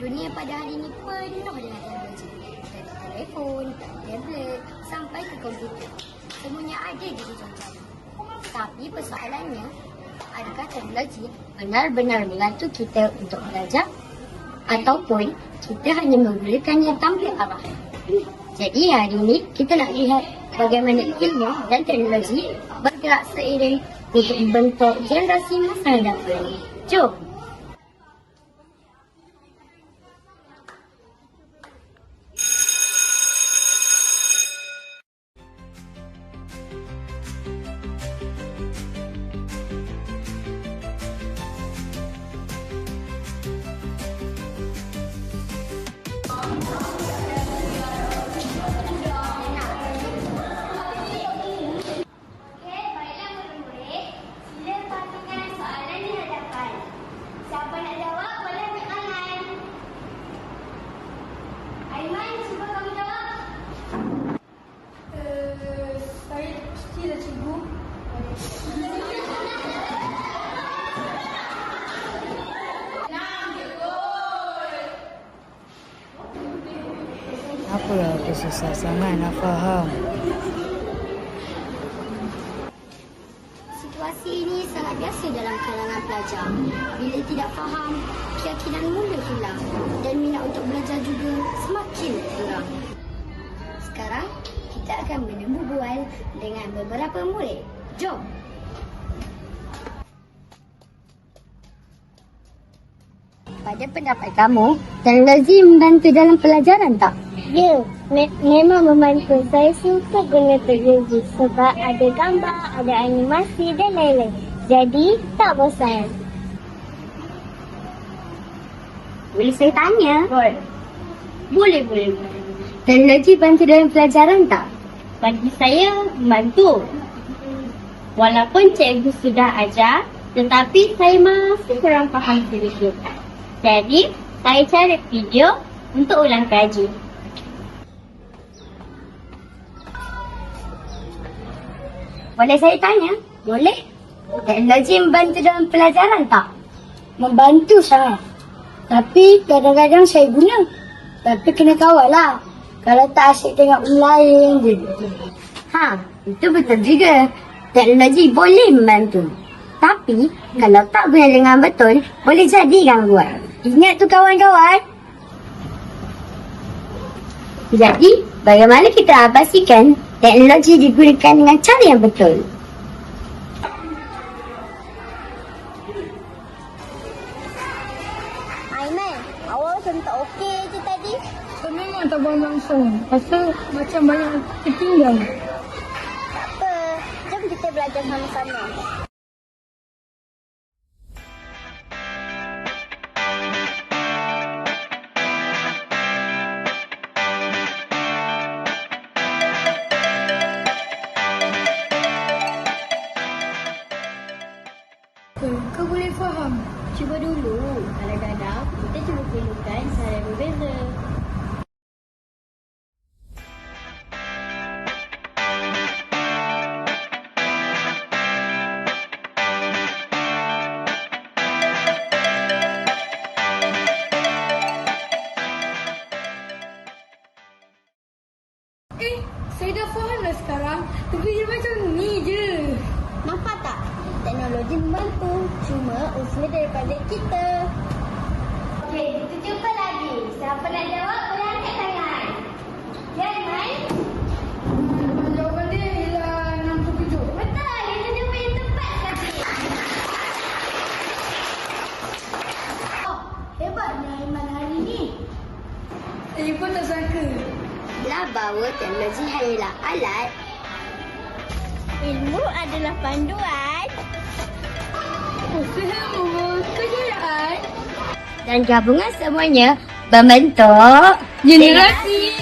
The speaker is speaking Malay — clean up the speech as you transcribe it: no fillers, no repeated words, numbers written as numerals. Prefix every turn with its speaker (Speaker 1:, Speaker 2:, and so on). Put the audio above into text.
Speaker 1: Dunia pada hari ini penuh dengan teknologi. Dari telefon, tablet, sampai ke komputer. Semuanya ada di hujung jari. Tapi persoalannya, adakah teknologi benar-benar membantu kita untuk belajar? Ataupun kita hanya menggunakannya tanpa arah? Jadi hari ini kita nak lihat bagaimana ilmu dan teknologi bergerak seiring untuk membentuk generasi masa depan. Jom!
Speaker 2: Apalah aku susah sangat nak faham.
Speaker 1: Situasi ini sangat biasa dalam kalangan pelajar. Bila tidak faham, keyakinan mula hilang dan minat untuk belajar juga semakin kurang. Sekarang, kita akan menemui bual dengan beberapa murid. Jom! Pada pendapat kamu, teknologi membantu dalam pelajaran tak?
Speaker 3: Ya, memang membantu. Saya suka guna teknologi sebab ada gambar, ada animasi dan lain-lain. Jadi, tak bosan.
Speaker 1: Boleh saya tanya? Boleh. Teknologi bantu dalam pelajaran tak?
Speaker 3: Bagi saya, membantu. Walaupun cikgu sudah ajar, tetapi saya masih kurang faham sedikit. Jadi, saya cari video untuk ulang kaji.
Speaker 1: Boleh saya tanya? Boleh. Teknologi membantu dalam pelajaran tak?
Speaker 4: Membantu sangat. Tapi kadang-kadang saya guna. Tapi kena kawal lah. Kalau tak asyik tengok orang lain je.
Speaker 1: Itu betul juga. Teknologi boleh membantu. Tapi kalau tak guna dengan betul, boleh jadi gangguan. Ingat tu kawan-kawan. Jadi, bagaimana kita pastikan teknologi digunakan dengan cara yang betul?
Speaker 3: Aiman, awak macam tak okey je tadi.
Speaker 4: Saya memang tak faham langsung. Pasal macam banyak tertinggal.
Speaker 3: Tak apa, jom kita belajar sama-sama.
Speaker 4: Kau boleh faham.
Speaker 3: Cuba dulu, kadang-kadang kita cuma perlukan cara yang berbeza.
Speaker 4: Saya dah faham dah sekarang. Tapi dia macam ni je.
Speaker 3: Nampak tak? Teknologi membantu, cuma usaha daripada kita.
Speaker 1: Okey, kita jumpa lagi. Siapa nak jawab, boleh angkat tangan. Ya, Iman?
Speaker 4: Jawapan dia ialah 67.
Speaker 1: Betul, itu jumpa yang tepat sekali.
Speaker 4: Hebatnya Iman hari ni. Saya pun tak sangka.
Speaker 1: Lah bahawa teknologi hanyalah alat.
Speaker 3: Ilmu adalah panduan.
Speaker 4: Usaha membawa kejayaan.
Speaker 1: Dan gabungan semuanya membentuk
Speaker 4: Generasi